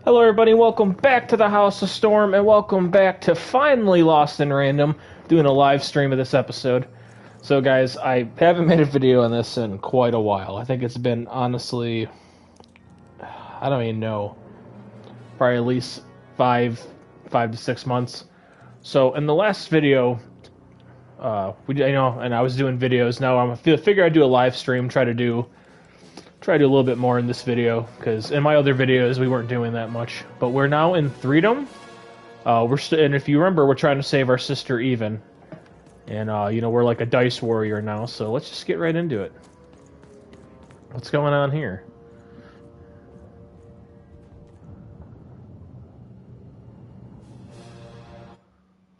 Hello, everybody. Welcome back to the House of Storm, and welcome back to finally Lost in Random, doing a live stream of this episode. So, guys, I haven't made a video on this in quite a while. I think it's been, honestly, I don't even know, probably at least five to 6 months. So, in the last video, and I was doing videos. Now I figure I'd do a live stream, try to do a little bit more in this video, because in my other videos we weren't doing that much. But we're now in Freedom. And if you remember, we're trying to save our sister Even, and we're like a dice warrior now. So let's just get right into it. What's going on here?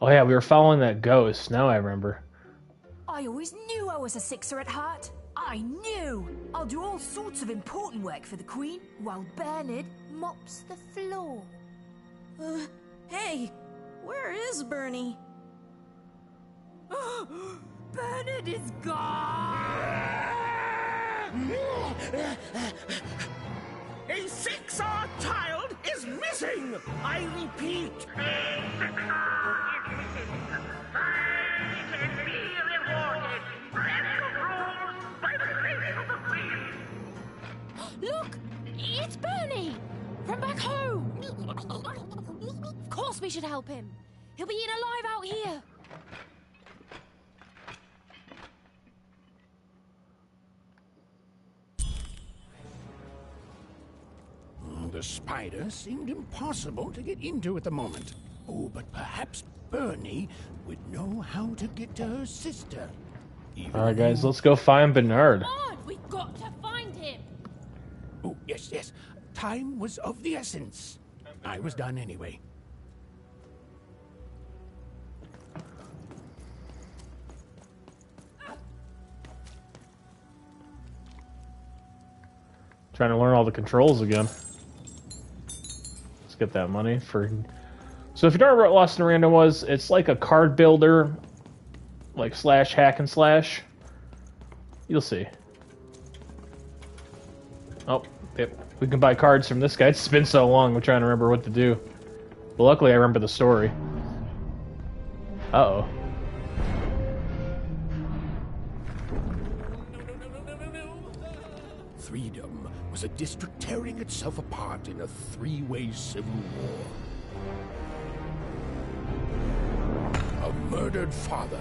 Oh yeah, we were following that ghost. Now I remember. I always knew I was a sixer at heart. I knew! I'll do all sorts of important work for the Queen, while Bernard mops the floor. Hey! Where is Bernie? Bernard is gone! A six-odd child is missing! I repeat, a six-odd is missing. I can be rewarded. Breaking rules by the grace of the Queen. Look! It's Bernie! From back home! Of course we should help him. He'll be eaten alive out here. The spider seemed impossible to get into at the moment. Oh, but perhaps Bernie would know how to get to her sister. Alright guys, let's go find Bernard. Come on! We've got to find him! Oh, yes. Time was of the essence. I was done anyway. Trying to learn all the controls again. Let's get that money for... So if you don't know what Lost in Random was, it's like a card builder, like slash hack and slash. You'll see. Oh, yep. We can buy cards from this guy. It's been so long, we're trying to remember what to do. But luckily I remember the story. Uh-oh. Freedom was a district tearing itself apart in a three-way civil war. A murdered father,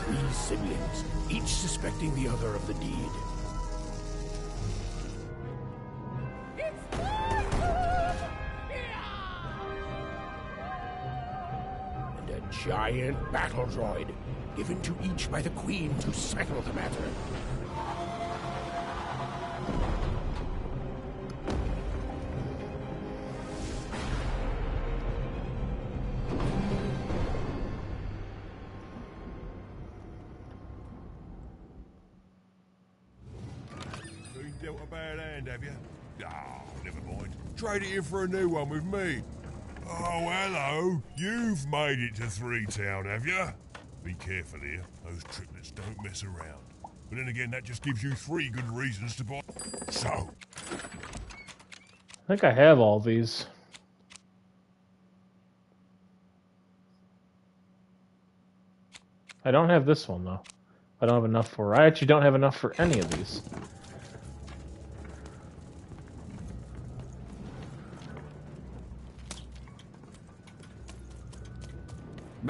3 siblings, each suspecting the other of the deed. And a giant battle droid, given to each by the Queen to settle the matter. Dealt a bad hand, have you? Ah, never mind. Trade it in for a new one with me. Oh, hello. You've made it to Three Town, have you? Be careful here. Those triplets don't mess around. But then again, that just gives you 3 good reasons to buy. So. I think I have all these. I don't have this one, though. I don't have enough for... I actually don't have enough for any of these.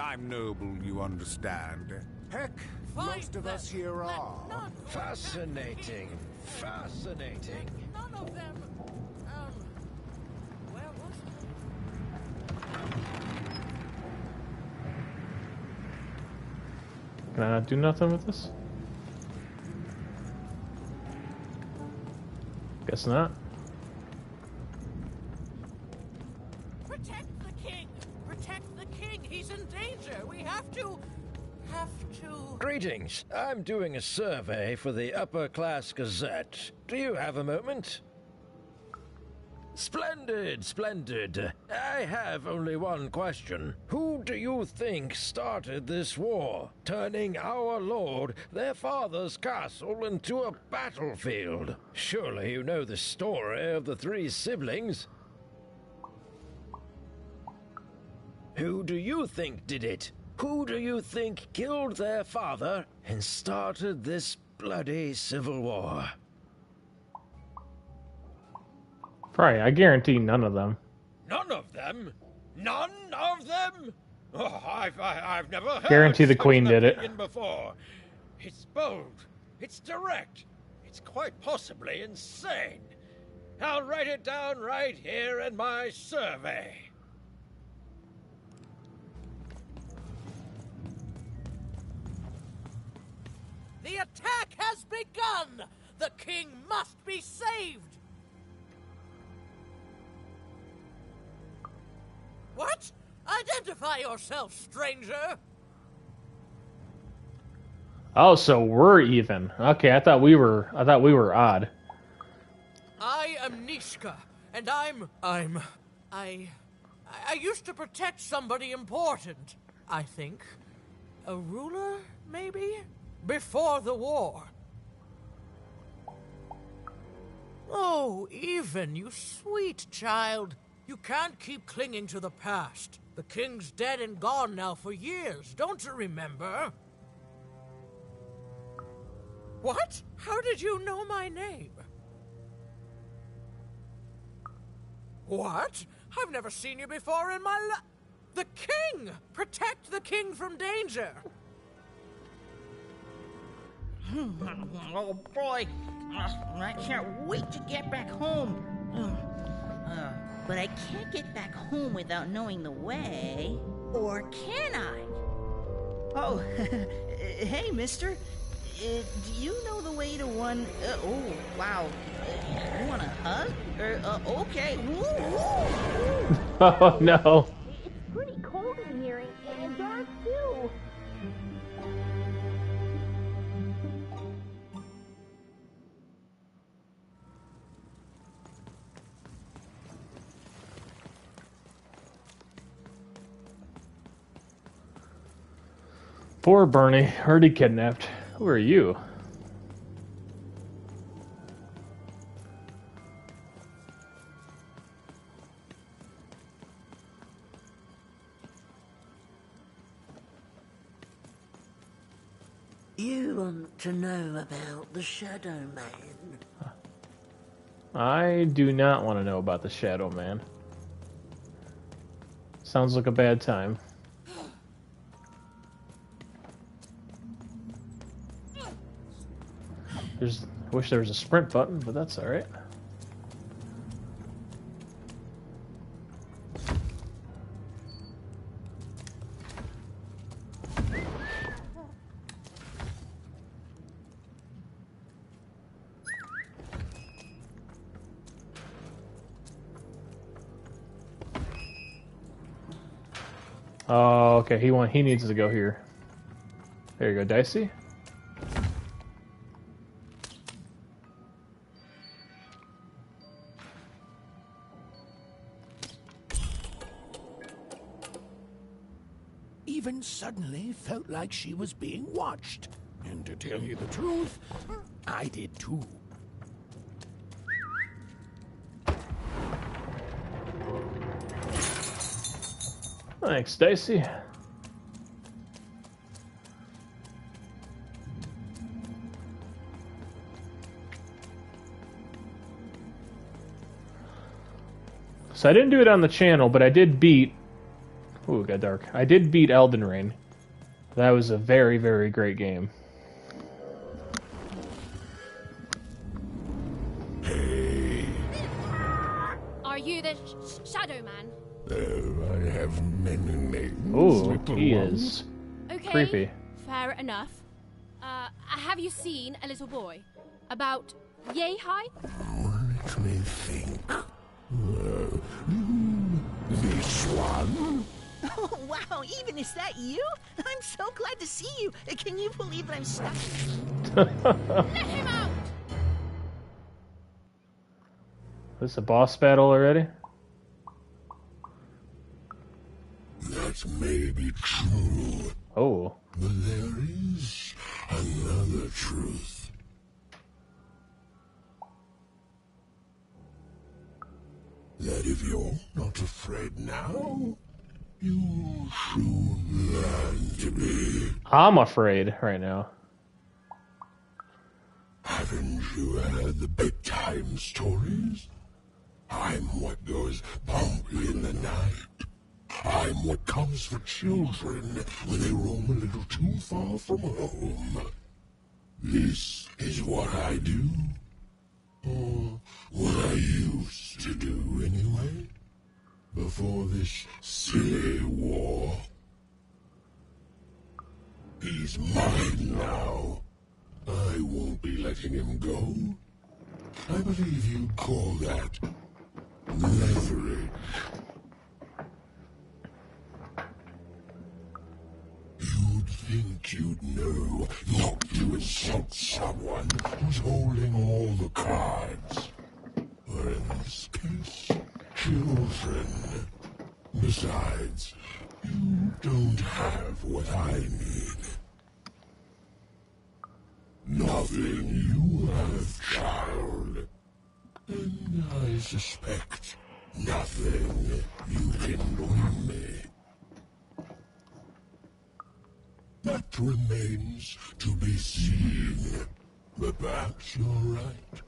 I'm noble, you understand. Heck, most of us here are. Fascinating. Fascinating. None of them. Where was Can I not do nothing with this? Guess not. Protect the king! Protect the king! He's in danger! We have to... Greetings. I'm doing a survey for the Upper Class Gazette. Do you have a moment? Splendid, splendid. I have only one question. Who do you think started this war, turning our lord, their father's castle, into a battlefield? Surely you know the story of the 3 siblings? Who do you think did it? Who do you think killed their father and started this bloody civil war? Probably, I guarantee none of them. None of them? None of them? Oh, I've never heard Guarantee the such Queen an did it. opinion before. It's bold. It's direct. It's quite possibly insane. I'll write it down right here in my survey. The attack has begun! The king must be saved! What? Identify yourself, stranger! Oh, so we're even. Okay, I thought we were odd. I am Nishka, and I used to protect somebody important, I think. A ruler, maybe? Before the war. Oh, Even, you sweet child. You can't keep clinging to the past. The king's dead and gone now for years, don't you remember? What? How did you know my name? What? I've never seen you before in my life. The king! Protect the king from danger! Oh boy, I can't wait to get back home. But I can't get back home without knowing the way. Or can I? Oh, hey, mister. Do you know the way to one... oh, wow. You want a hug? Okay. Woo, woo, woo. Oh, no. It's pretty cold in here, and dark too. Poor Bernie, already kidnapped. Who are you? You want to know about the Shadow Man? I do not want to know about the Shadow Man. Sounds like a bad time. I wish there was a sprint button, but that's alright. Oh, okay. He needs to go here. There you go, Dicey. Even suddenly felt like she was being watched. And to tell you the truth, I did too. Thanks, Dicey. So I didn't do it on the channel, but I did beat... Ooh, it got dark. I did beat Elden Ring. That was a very, very great game. Are you the Shadow Man? Oh, I have many names. Ooh, he is Okay, creepy. fair enough. Have you seen a little boy? About yay high? Let me think. This one? Oh, wow, Even, is that you? I'm so glad to see you. Can you believe that I'm stuck? Let him out! This a boss battle already? That may be true, Oh. but there is another truth. That if you're not afraid now, You'll soon learn to be. I'm afraid right now. Haven't you heard the bedtime stories? I'm what goes bump in the night. I'm what comes for children when they roam a little too far from home. This is what I do. Or what I used to do anyway. Before this silly war. He's mine now. I won't be letting him go. I believe you'd call that leverage. You'd think you'd know not to insult someone who's holding all the cards. Or in this case, children. Besides, you don't have what I need. Nothing you have, child. And I suspect nothing you can bring me. That remains to be seen. But perhaps you're right.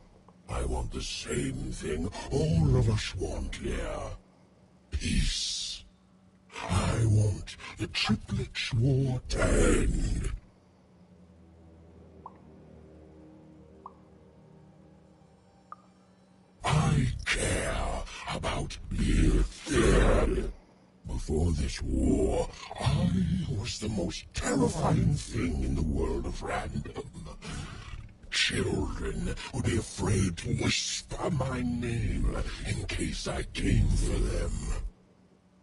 I want the same thing all of us want here. Peace. I want the Triplets' War to end. I care about being feared. Before this war, I was the most terrifying thing in the world of random. Children would be afraid to whisper my name in case I came for them.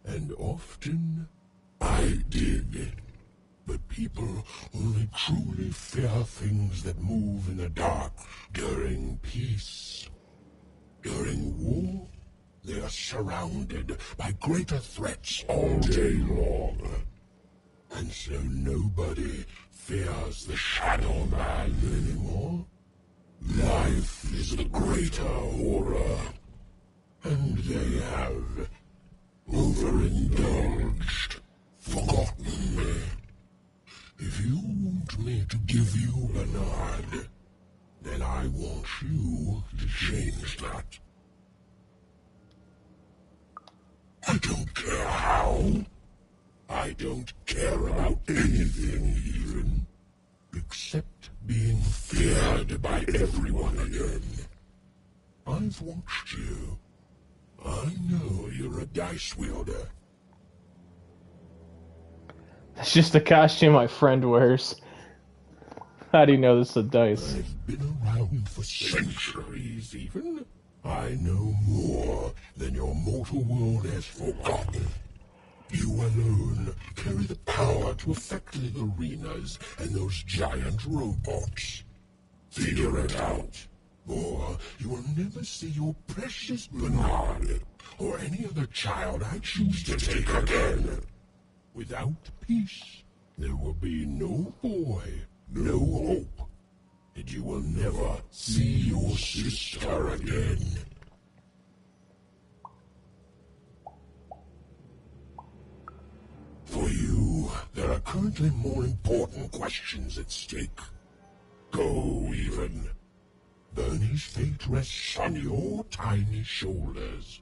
And often, I did. But people only truly fear things that move in the dark during peace. During war, they are surrounded by greater threats all day long. And so nobody fears the Shadow Man anymore. Life is the greater horror. And they have overindulged, forgotten me. If you want me to give you Bernard, then I want you to change that. I don't care how. I don't care about anything even, except being feared by everyone again. I've watched you. I know you're a dice wielder. That's just the costume my friend wears. How do you know this is a dice? I've been around for centuries even. I know more than your mortal world has forgotten. You alone carry the power to affect the arenas and those giant robots. Figure it out, or you will never see your precious Bernard, or any other child I choose to take again. Without peace, there will be no boy, no hope, and you will never see your sister again. For you, there are currently more important questions at stake. Go, even. Bernie's fate rests on your tiny shoulders,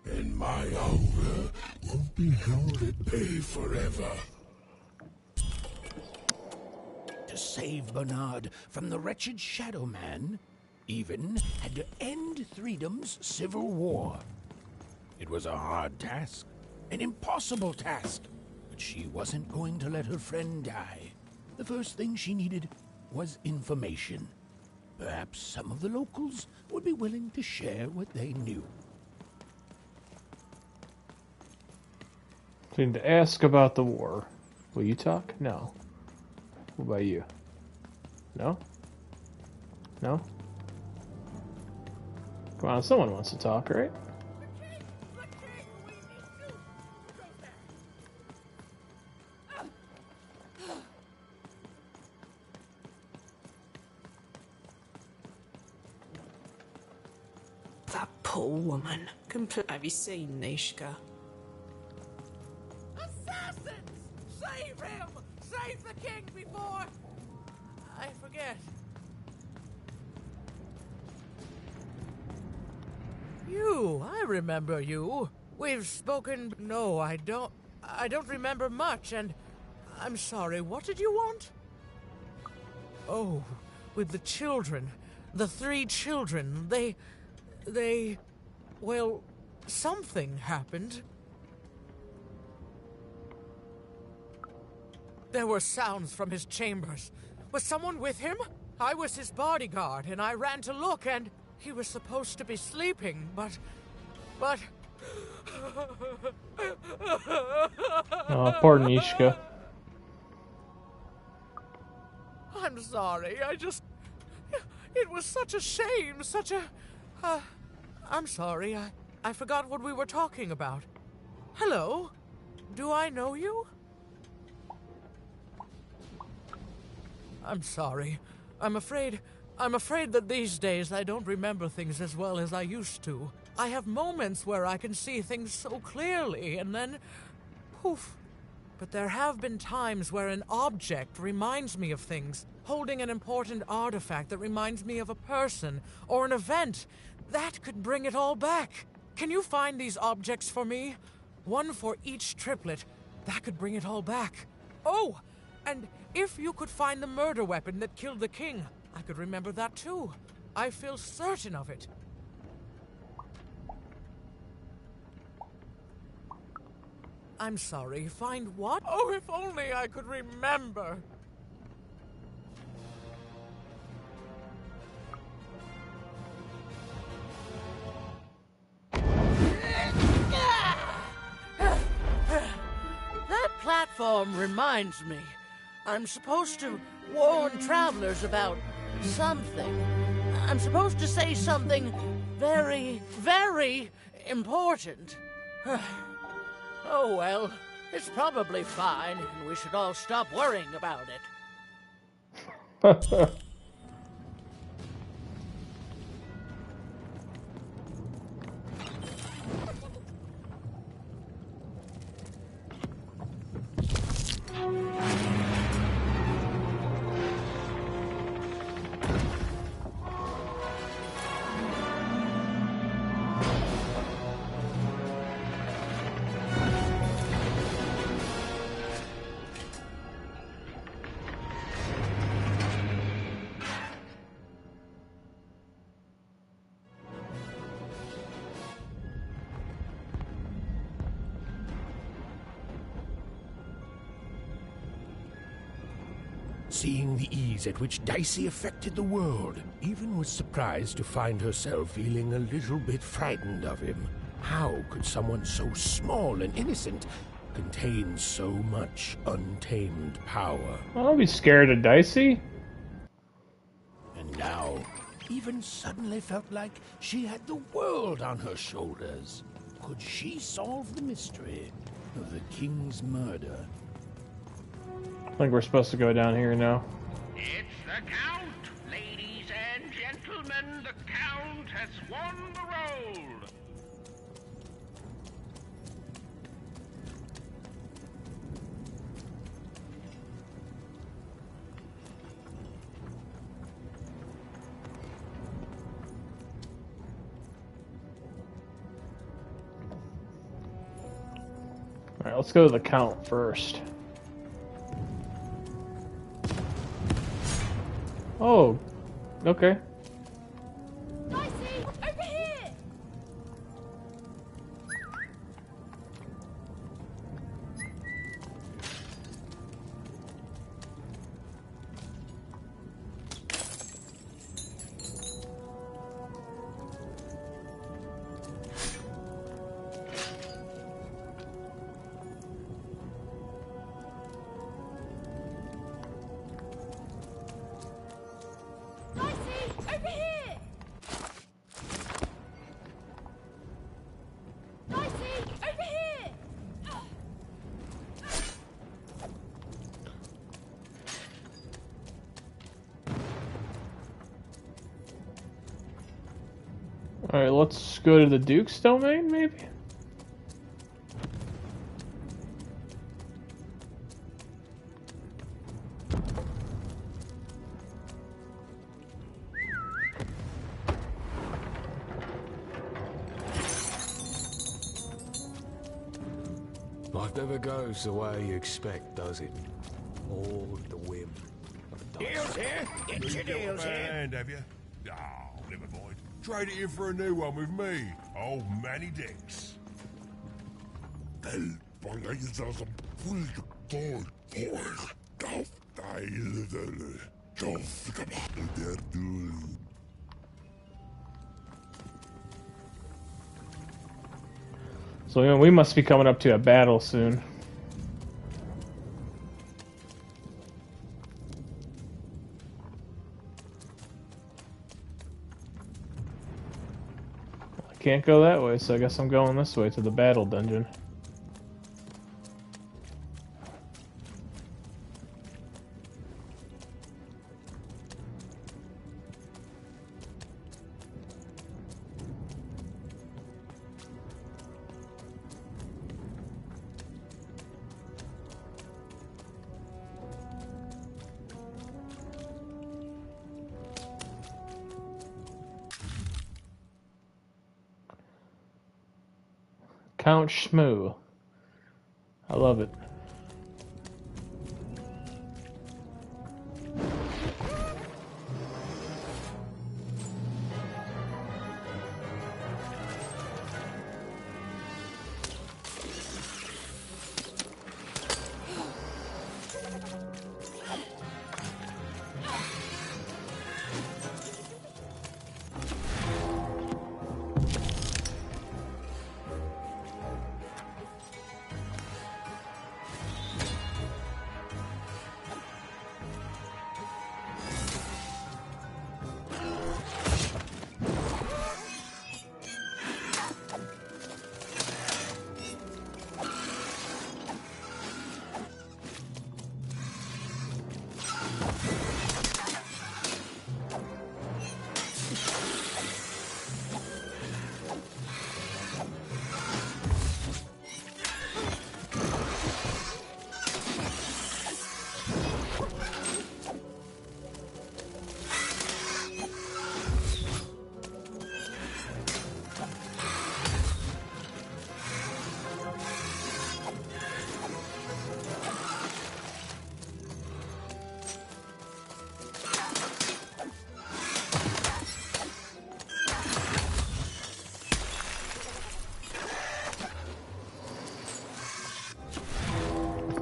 and my hunger won't be held at bay forever. To save Bernard from the wretched Shadow Man, Even had to end Threedom's civil war. It was a hard task, an impossible task, but she wasn't going to let her friend die. The first thing she needed was information. Perhaps some of the locals would be willing to share what they knew. I need to ask about the war. Will you talk? No. What about you? No? No? Come on, someone wants to talk, right? That poor woman. Have you seen Nishka? save the king before I forget. You, I remember you. We've spoken. No, I don't remember much, and I'm sorry. What did you want? Oh, with the children. The 3 children. Well, something happened. There were sounds from his chambers. Was someone with him? I was his bodyguard, and I ran to look, and he was supposed to be sleeping, but... Oh, poor Nishka. I'm sorry, it was such a shame, such a... I'm sorry, I forgot what we were talking about. Hello? Do I know you? I'm sorry. I'm afraid that these days I don't remember things as well as I used to. I have moments where I can see things so clearly, and then... poof. But there have been times where an object reminds me of things, holding an important artifact that reminds me of a person, or an event. That could bring it all back. Can you find these objects for me? One for each triplet. That could bring it all back. Oh! And if you could find the murder weapon that killed the king, I could remember that too. I feel certain of it. I'm sorry, find what? Oh, if only I could remember. That platform reminds me. I'm supposed to warn travelers about something. I'm supposed to say something very, very important. Oh well, it's probably fine, and we should all stop worrying about it. Seeing the ease at which Dicey affected the world, Even was surprised to find herself feeling a little bit frightened of him. How could someone so small and innocent contain so much untamed power? I'll be scared of Dicey. And now, Even suddenly felt like she had the world on her shoulders. Could she solve the mystery of the king's murder? I think we're supposed to go down here now. It's the Count! Ladies and gentlemen, the Count has won the role! Alright, let's go to the Count first. Oh, okay. Dicey, over here! Alright, let's go to the Duke's domain, maybe? Life never goes the way you expect, does it? All the whim of a Deals here? Get your deals here. Hand, have you? Oh, never mind. Trade it in for a new one with me, old Manny Dix. So you know, we must be coming up to a battle soon. I can't go that way, so I guess I'm going this way to the battle dungeon. Count Shmoo. I love it.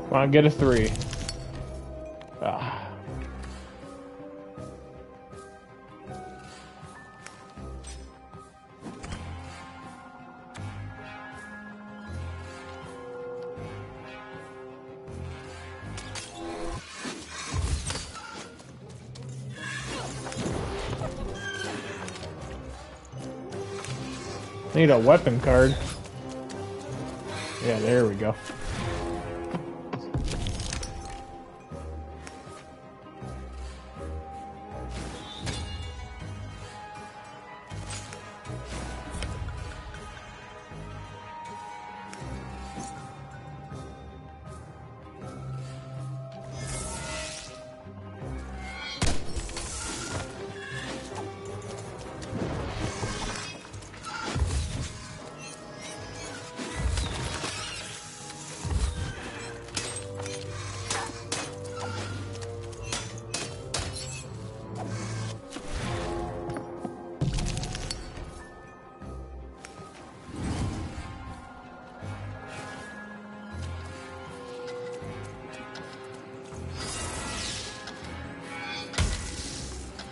Come on, get a 3. Ah. Need a weapon card. Yeah, there we go.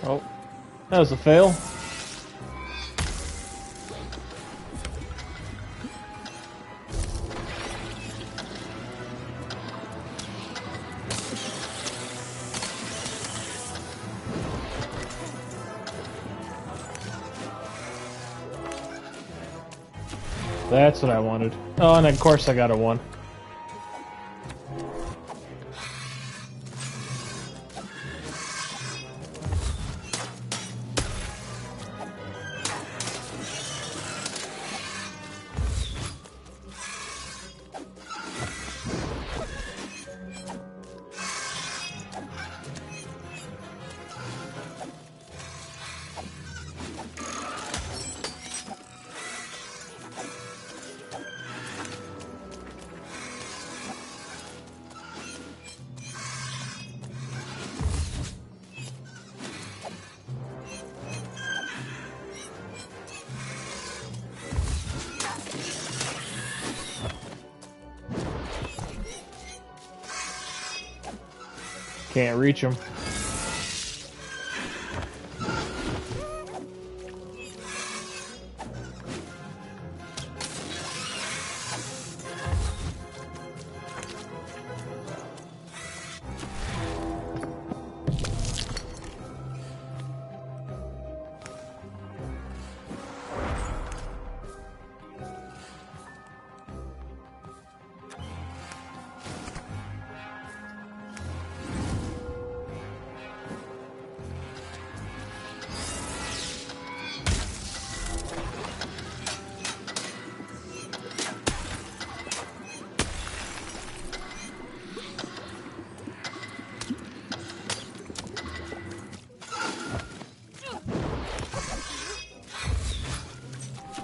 Oh, that was a fail. That's what I wanted. Oh, and of course I got a 1. Can't reach him.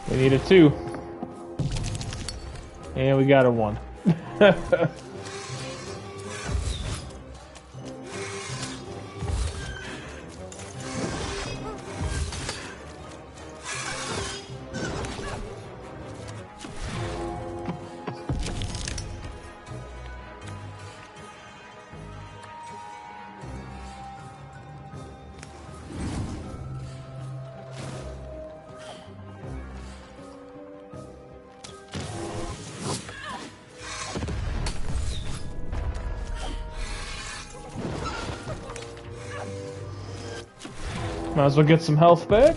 We need a 2. And we got a 1. Might as well get some health back.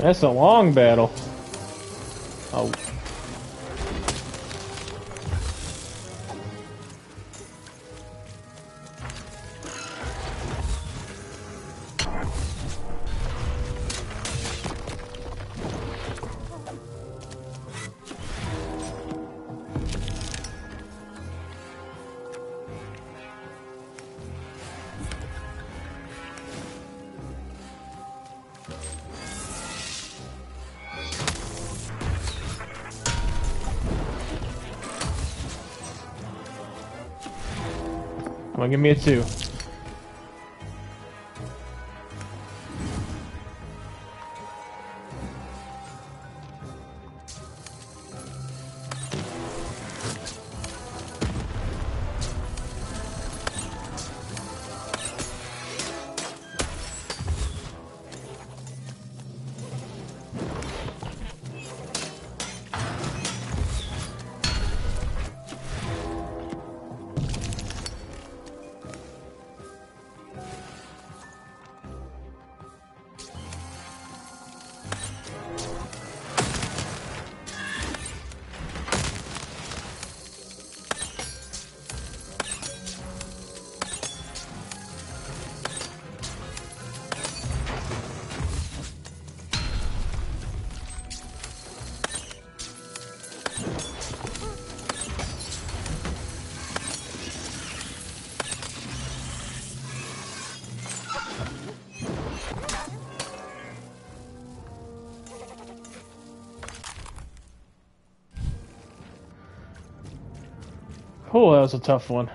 That's a long battle. Oh. on, give me a 2. Oh, that was a tough one.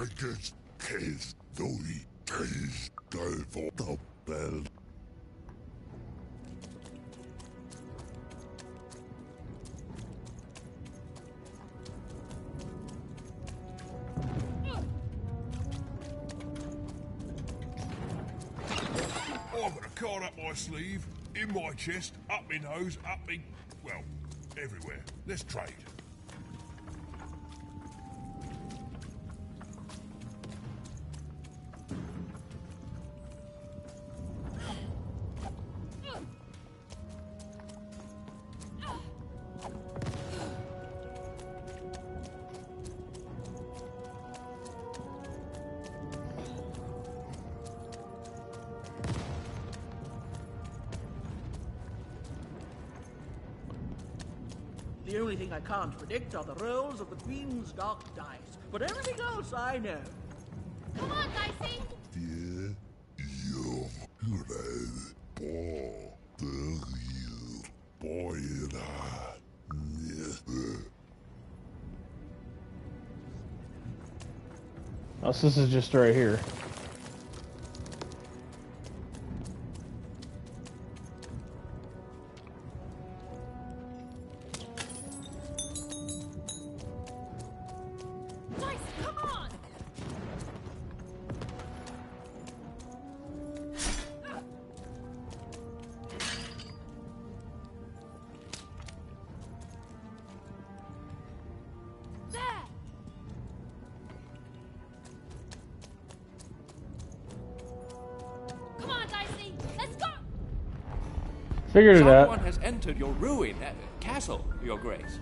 I guess case Zoe case go for the bell. I've got a card up my sleeve, in my chest, up my nose, up me, well, everywhere. Let's trade. The only thing I can't predict are the rolls of the Queen's dark dice, but everything else I know. Come on, Dicey! Yeah, Oh, so this is just right here. Figured it out. Someone has entered your ruin, castle, Your Grace.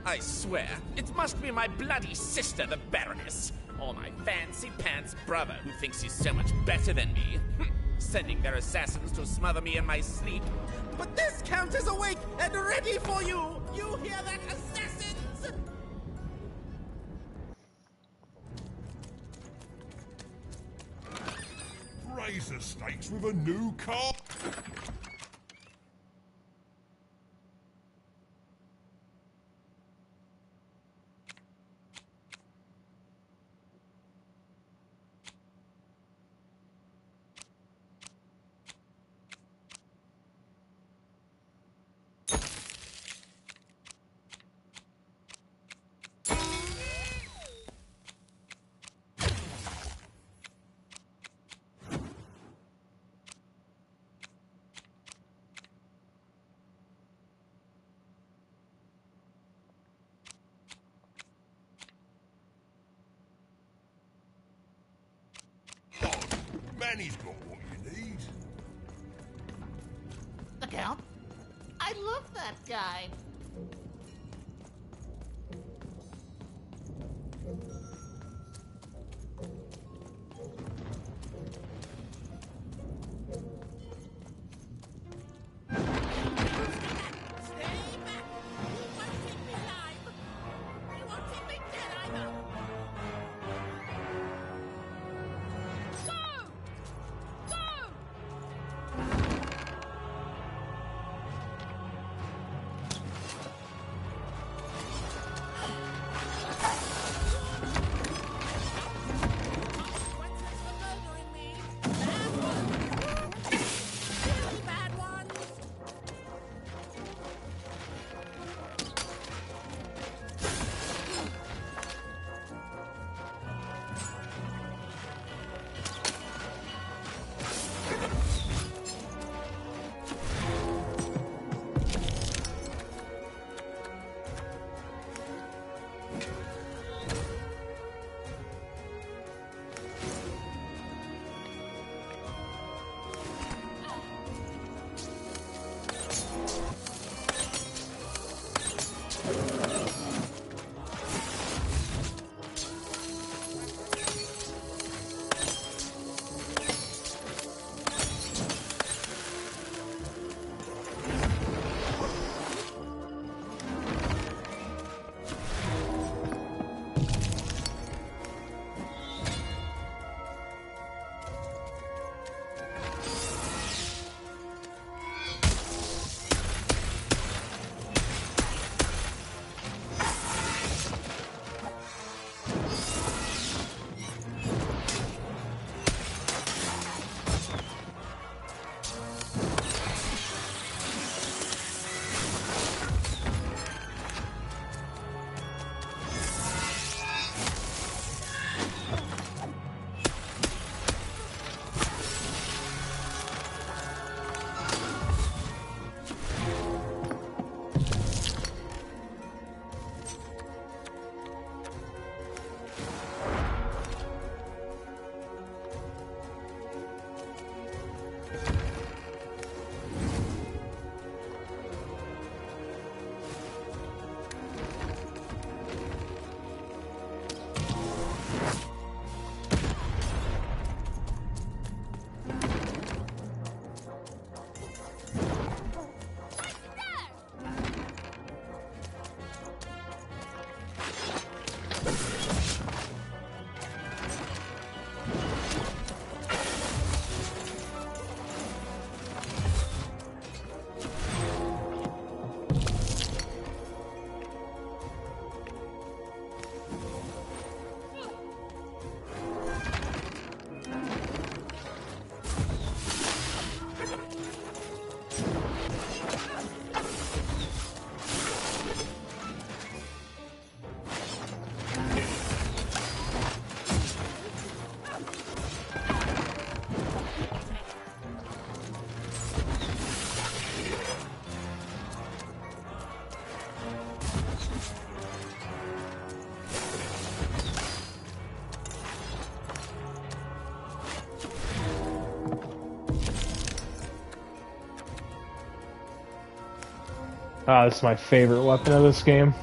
I swear, it must be my bloody sister, the Baroness, or my fancy-pants brother who thinks he's so much better than me, sending their assassins to smother me in my sleep. But this count is awake and ready for you! You hear that, assassins? Raise the stakes with a new car. Manny's got what you need. The Count? I love that guy. Ah, this is my favorite weapon of this game.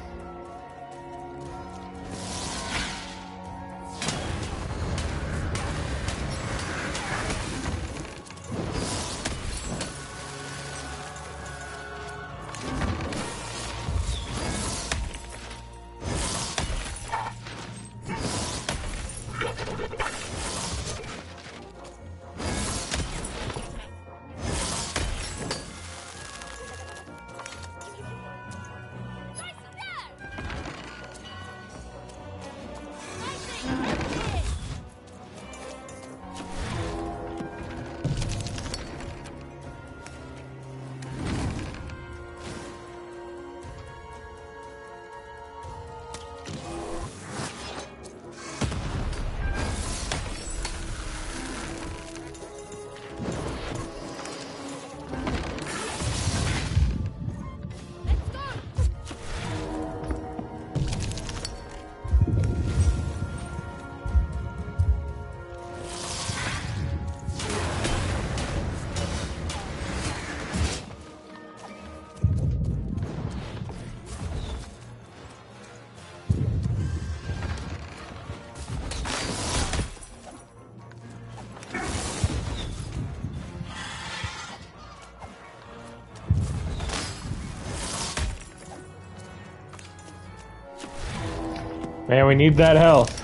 Man, we need that health.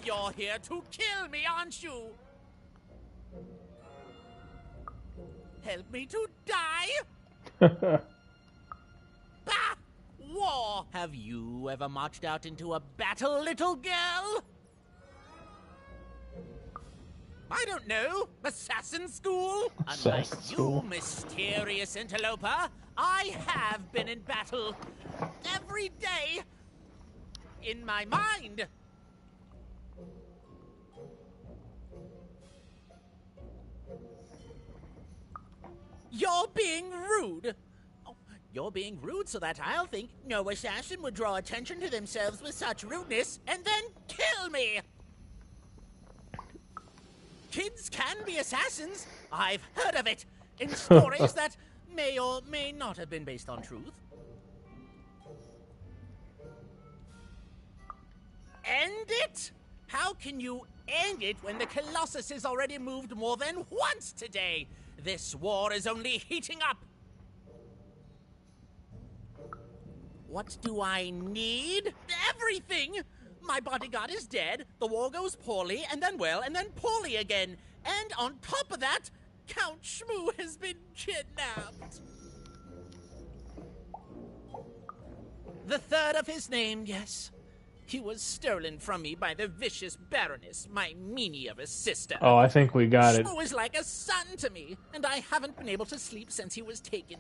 You're here to kill me, aren't you? Help me to die? Bah! War! Have you ever marched out into a battle, little girl? I don't know. Assassin school? Unlike you, mysterious interloper, I have been in battle. Every day. In my mind. You're being rude. Oh, you're being rude so that I'll think no assassin would draw attention to themselves with such rudeness and then kill me. Kids can be assassins. I've heard of it in stories that may or may not have been based on truth. End it? How can you end it when the Colossus has already moved more than once today? This war is only heating up. What do I need? Everything! My bodyguard is dead, the war goes poorly, and then well, and then poorly again. And on top of that, Count Shmoo has been kidnapped. The third of his name, yes. He was stolen from me by the vicious Baroness, my meanie of a sister. Oh, I think we got it. Shmoo is like a son to me, and I haven't been able to sleep since he was taken.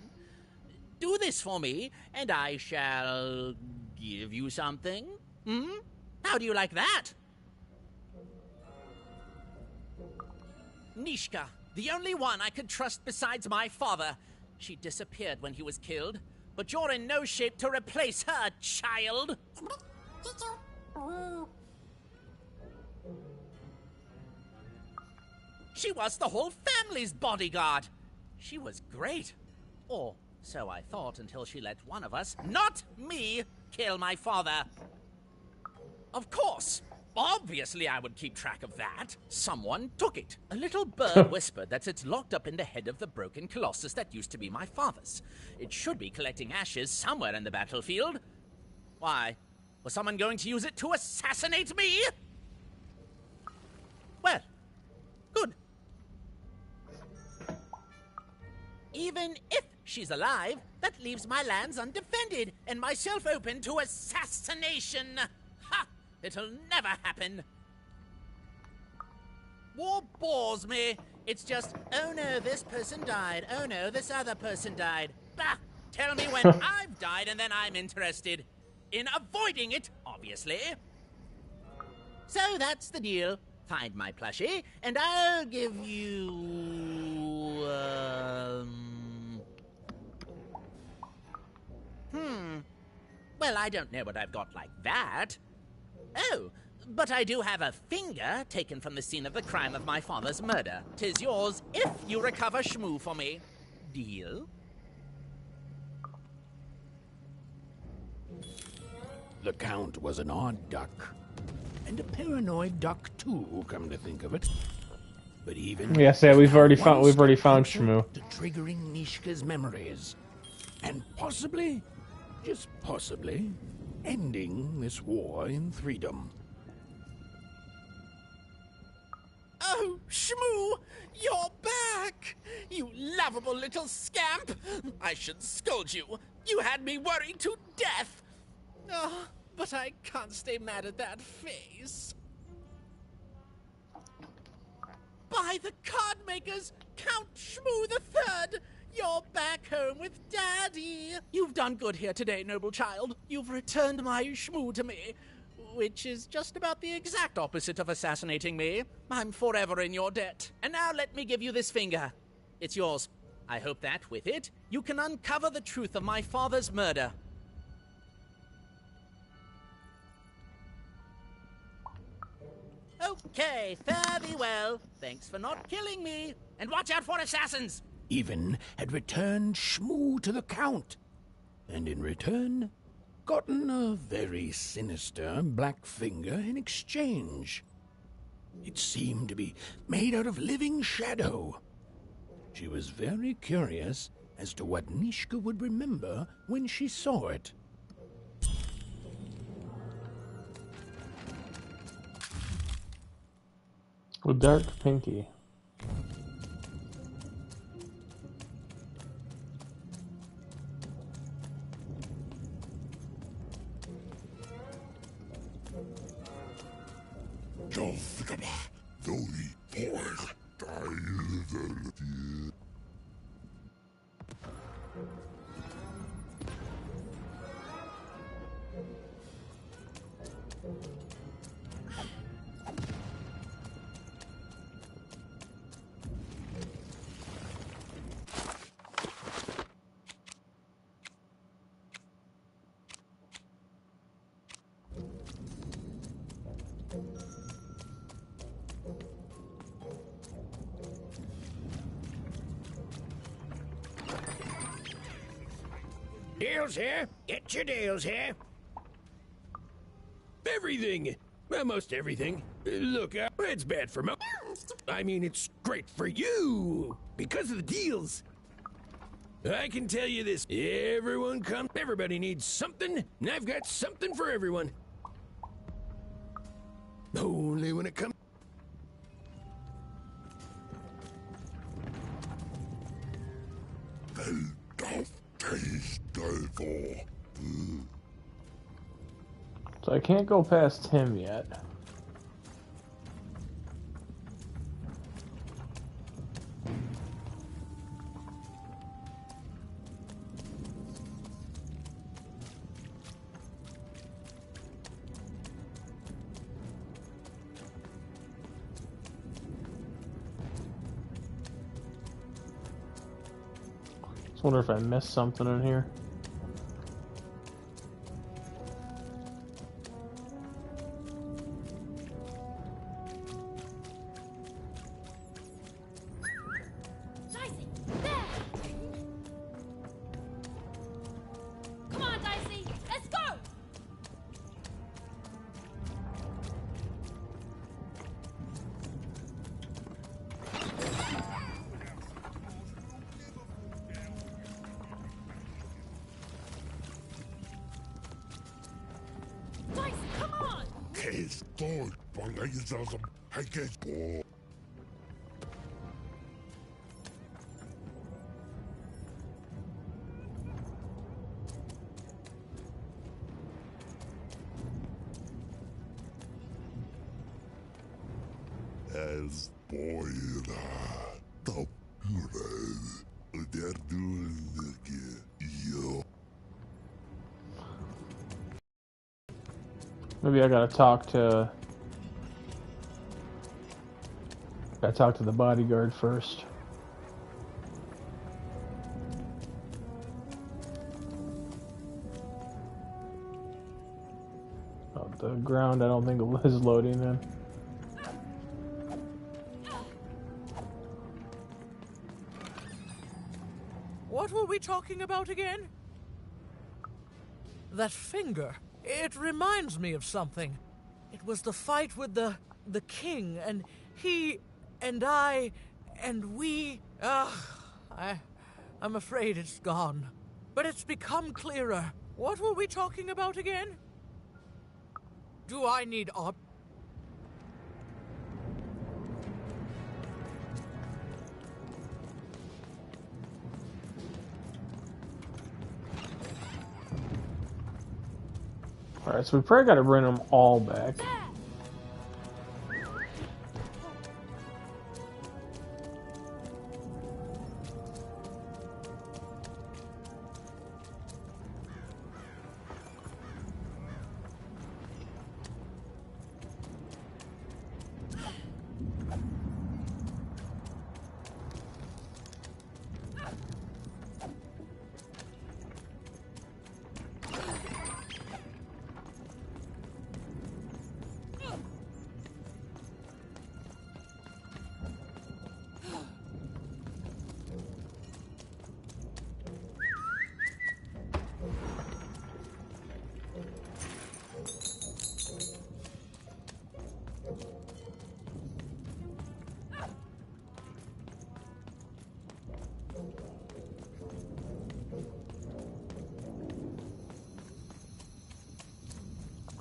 Do this for me, and I shall give you something. Hmm? How do you like that? Nishka, the only one I could trust besides my father. She disappeared when he was killed, but you're in no shape to replace her, child. She was the whole family's bodyguard. She was great. Or so I thought until she let one of us, not me, kill my father. Of course. Obviously I would keep track of that. Someone took it. A little bird whispered that it's locked up in the head of the broken Colossus that used to be my father's. It should be collecting ashes somewhere in the battlefield. Why? Was someone going to use it to assassinate me? Well, good. Even if she's alive, that leaves my lands undefended and myself open to assassination. Ha! It'll never happen. War bores me. It's just, oh no, this person died. Oh no, this other person died. Bah! Tell me when I've died and then I'm interested. In avoiding it, obviously. So that's the deal. Find my plushie, and I'll give you... Well, I don't know what I've got like that. Oh, but I do have a finger taken from the scene of the crime of my father's murder. 'Tis yours if you recover Shmoo for me. Deal? The Count was an odd duck. And a paranoid duck too, come to think of it. But even Yes, yeah, we've already found Shmoo. to triggering Nishka's memories. And possibly, just possibly, ending this war in Threedom. Oh, Shmoo! You're back! You lovable little scamp! I should scold you. You had me worried to death. Oh, but I can't stay mad at that face. By the card makers, Count Shmoo III! You're back home with Daddy! You've done good here today, noble child. You've returned my Shmoo to me, which is just about the exact opposite of assassinating me. I'm forever in your debt. And now let me give you this finger. It's yours. I hope that, with it, you can uncover the truth of my father's murder. Okay, fare thee well. Thanks for not killing me. And watch out for assassins! Even had returned Shmoo to the Count. And in return, gotten a very sinister black finger in exchange. It seemed to be made out of living shadow. She was very curious as to what Nishka would remember when she saw it. With dark pinky. Deals here. Get your deals here. Everything. Almost everything. Look, it's bad for mo. I mean, it's great for you. Because of the deals. I can tell you this. Everyone comes. Everybody needs something, and I've got something for everyone. Only when it comes. So I can't go past him yet. I wonder if I missed something in here. Dicey, there! Come on, Dicey, let's go! Dicey, come on! Que estoy poniendo hay que has spoiled the they're doing yo. Maybe I gotta talk to the bodyguard first. Oh, the ground I don't think is loading in. What were we talking about again? That finger. It reminds me of something. It was the fight with the king, and he and I and we. I'm afraid it's gone. But it's become clearer. What were we talking about again? Do I need Alright, so we probably gotta bring them all back.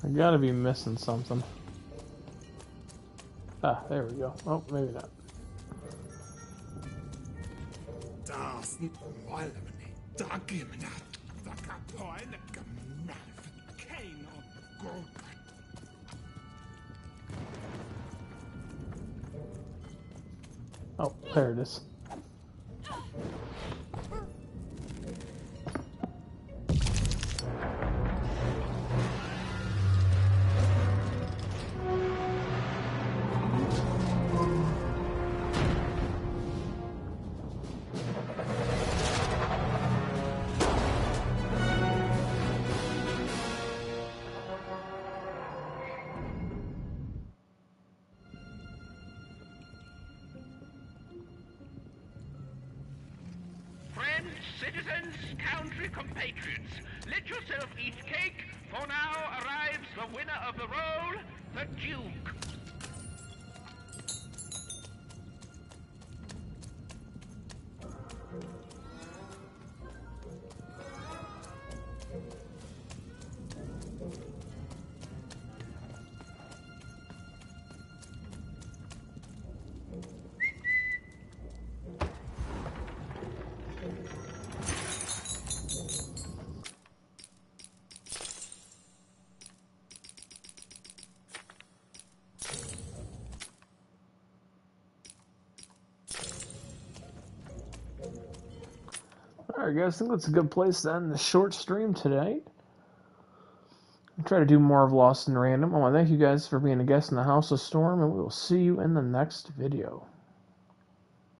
I gotta be missing something. Ah, there we go. Oh, maybe not. Oh, there it is. Citizens, country compatriots, let yourself eat cake, for now arrives the winner of the role, the Duke. Alright guys, I think that's a good place to end the short stream tonight. I'll try to do more of Lost in Random. I want to thank you guys for being a guest in the House of Storm, and we will see you in the next video.